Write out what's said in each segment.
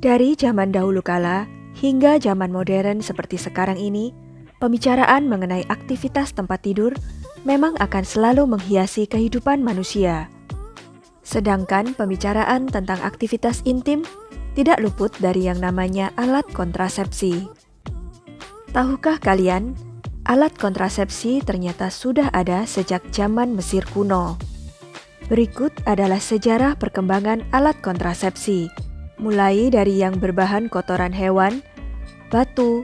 Dari zaman dahulu kala hingga zaman modern seperti sekarang ini, pembicaraan mengenai aktivitas tempat tidur memang akan selalu menghiasi kehidupan manusia. Sedangkan pembicaraan tentang aktivitas intim tidak luput dari yang namanya alat kontrasepsi. Tahukah kalian, alat kontrasepsi ternyata sudah ada sejak zaman Mesir kuno. Berikut adalah sejarah perkembangan alat kontrasepsi, mulai dari yang berbahan kotoran hewan, batu,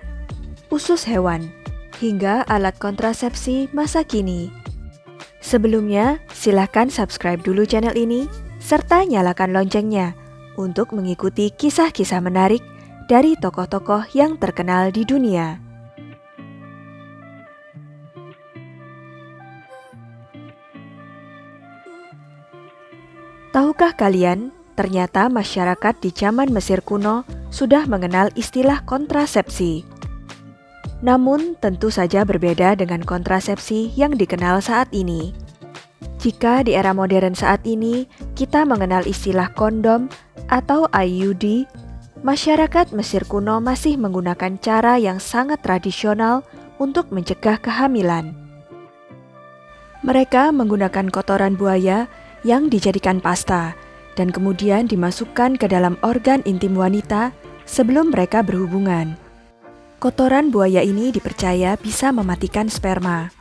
usus hewan, hingga alat kontrasepsi masa kini. Sebelumnya, silakan subscribe dulu channel ini, serta nyalakan loncengnya untuk mengikuti kisah-kisah menarik dari tokoh-tokoh yang terkenal di dunia. Tahukah kalian, ternyata masyarakat di zaman Mesir kuno sudah mengenal istilah kontrasepsi. Namun tentu saja berbeda dengan kontrasepsi yang dikenal saat ini. Jika di era modern saat ini kita mengenal istilah kondom atau IUD, masyarakat Mesir kuno masih menggunakan cara yang sangat tradisional untuk mencegah kehamilan. Mereka menggunakan kotoran buaya yang dijadikan pasta dan kemudian dimasukkan ke dalam organ intim wanita sebelum mereka berhubungan. Kotoran buaya ini dipercaya bisa mematikan sperma.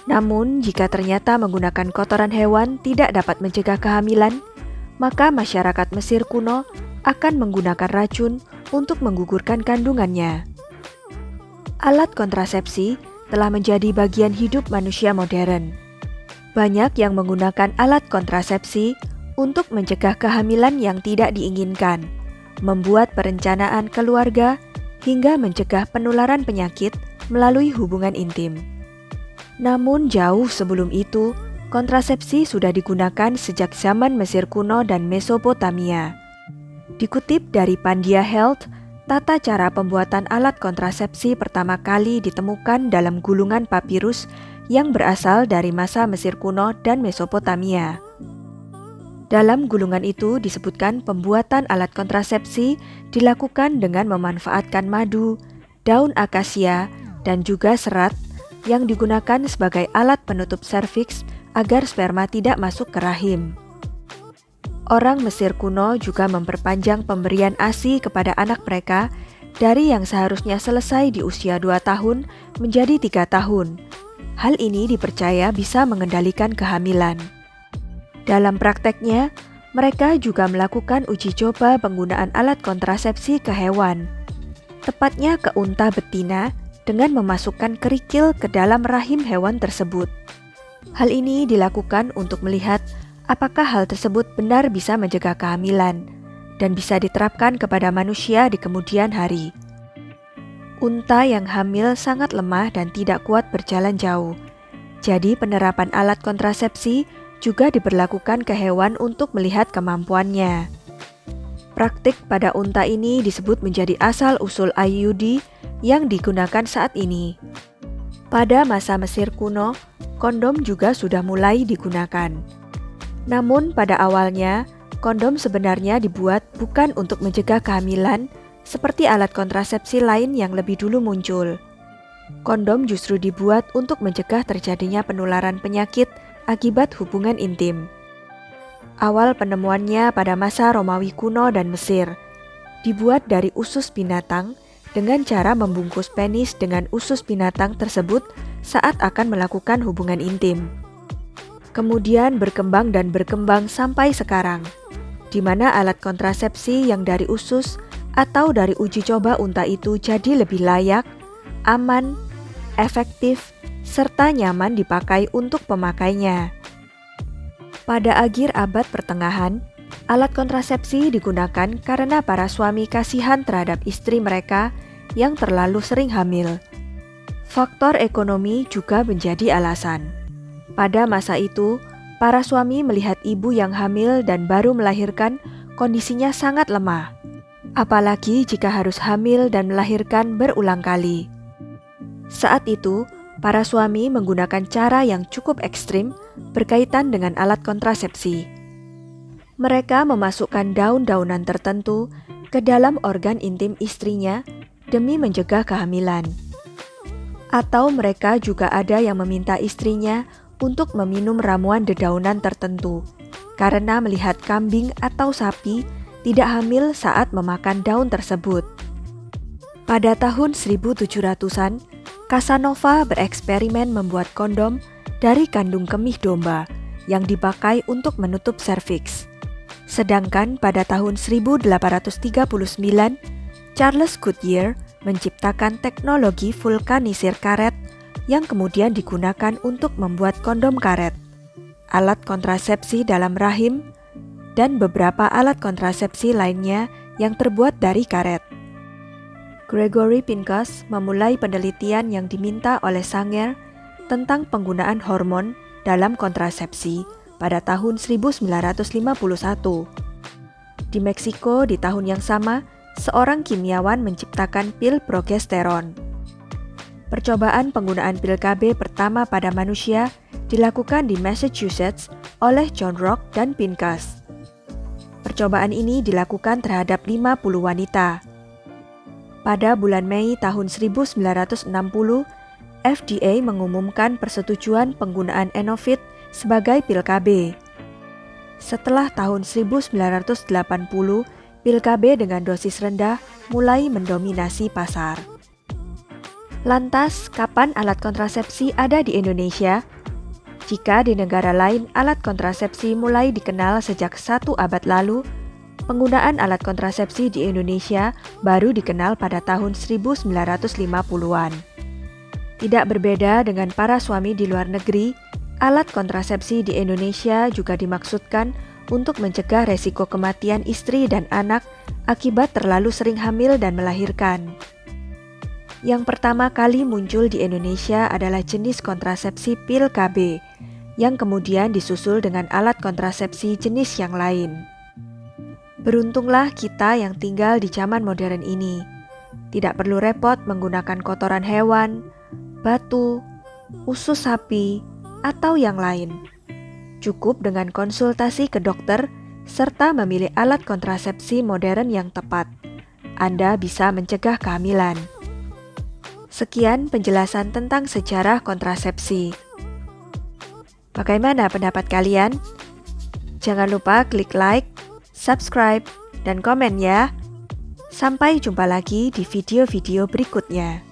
Namun, jika ternyata menggunakan kotoran hewan tidak dapat mencegah kehamilan, maka masyarakat Mesir kuno akan menggunakan racun untuk menggugurkan kandungannya. Alat kontrasepsi telah menjadi bagian hidup manusia modern. Banyak yang menggunakan alat kontrasepsi untuk mencegah kehamilan yang tidak diinginkan, membuat perencanaan keluarga, hingga mencegah penularan penyakit melalui hubungan intim. Namun jauh sebelum itu, kontrasepsi sudah digunakan sejak zaman Mesir kuno dan Mesopotamia. Dikutip dari Pandia Health, tata cara pembuatan alat kontrasepsi pertama kali ditemukan dalam gulungan papirus yang berasal dari masa Mesir kuno dan Mesopotamia. Dalam gulungan itu disebutkan pembuatan alat kontrasepsi dilakukan dengan memanfaatkan madu, daun akasia, dan juga serat yang digunakan sebagai alat penutup serviks agar sperma tidak masuk ke rahim. Orang Mesir kuno juga memperpanjang pemberian ASI kepada anak mereka dari yang seharusnya selesai di usia 2 tahun menjadi 3 tahun. Hal ini dipercaya bisa mengendalikan kehamilan. Dalam prakteknya, mereka juga melakukan uji coba penggunaan alat kontrasepsi ke hewan, tepatnya ke unta betina dengan memasukkan kerikil ke dalam rahim hewan tersebut. Hal ini dilakukan untuk melihat apakah hal tersebut benar bisa mencegah kehamilan dan bisa diterapkan kepada manusia di kemudian hari. Unta yang hamil sangat lemah dan tidak kuat berjalan jauh. Jadi penerapan alat kontrasepsi juga diberlakukan ke hewan untuk melihat kemampuannya. Praktik pada unta ini disebut menjadi asal-usul IUD yang digunakan saat ini. Pada masa Mesir kuno, kondom juga sudah mulai digunakan. Namun pada awalnya, kondom sebenarnya dibuat bukan untuk mencegah kehamilan, seperti alat kontrasepsi lain yang lebih dulu muncul. Kondom justru dibuat untuk mencegah terjadinya penularan penyakit akibat hubungan intim. Awal penemuannya pada masa Romawi kuno dan Mesir. Dibuat dari usus binatang dengan cara membungkus penis dengan usus binatang tersebut saat akan melakukan hubungan intim. Kemudian berkembang sampai sekarang, di mana alat kontrasepsi yang dari usus atau dari uji coba unta itu jadi lebih layak, aman, efektif, serta nyaman dipakai untuk pemakainya. Pada akhir abad pertengahan, alat kontrasepsi digunakan karena para suami kasihan terhadap istri mereka yang terlalu sering hamil. Faktor ekonomi juga menjadi alasan. Pada masa itu, para suami melihat ibu yang hamil dan baru melahirkan kondisinya sangat lemah. Apalagi jika harus hamil dan melahirkan berulang kali. Saat itu, para suami menggunakan cara yang cukup ekstrim berkaitan dengan alat kontrasepsi. Mereka memasukkan daun-daunan tertentu ke dalam organ intim istrinya demi mencegah kehamilan. Atau mereka juga ada yang meminta istrinya untuk meminum ramuan dedaunan tertentu karena melihat kambing atau sapi tidak hamil saat memakan daun tersebut. Pada tahun 1700-an, Casanova bereksperimen membuat kondom dari kandung kemih domba yang dipakai untuk menutup serviks. Sedangkan pada tahun 1839, Charles Goodyear menciptakan teknologi vulkanisir karet yang kemudian digunakan untuk membuat kondom karet, alat kontrasepsi dalam rahim, dan beberapa alat kontrasepsi lainnya yang terbuat dari karet. Gregory Pincus memulai penelitian yang diminta oleh Sanger tentang penggunaan hormon dalam kontrasepsi pada tahun 1951. Di Meksiko di tahun yang sama, seorang kimiawan menciptakan pil progesteron. Percobaan penggunaan pil KB pertama pada manusia dilakukan di Massachusetts oleh John Rock dan Pincus. Percobaan ini dilakukan terhadap 50 wanita. Pada bulan Mei tahun 1960, FDA mengumumkan persetujuan penggunaan Enovit sebagai pil KB. Setelah tahun 1980, pil KB dengan dosis rendah mulai mendominasi pasar. Lantas, kapan alat kontrasepsi ada di Indonesia? Jika di negara lain alat kontrasepsi mulai dikenal sejak 1 abad lalu, penggunaan alat kontrasepsi di Indonesia baru dikenal pada tahun 1950-an. Tidak berbeda dengan para suami di luar negeri, alat kontrasepsi di Indonesia juga dimaksudkan untuk mencegah resiko kematian istri dan anak akibat terlalu sering hamil dan melahirkan. Yang pertama kali muncul di Indonesia adalah jenis kontrasepsi pil KB, yang kemudian disusul dengan alat kontrasepsi jenis yang lain. Beruntunglah kita yang tinggal di zaman modern ini. Tidak perlu repot menggunakan kotoran hewan, batu, usus sapi, atau yang lain. Cukup dengan konsultasi ke dokter serta memilih alat kontrasepsi modern yang tepat. Anda bisa mencegah kehamilan. Sekian penjelasan tentang sejarah kontrasepsi. Bagaimana pendapat kalian? Jangan lupa klik like, subscribe, dan komen ya. Sampai jumpa lagi di video-video berikutnya.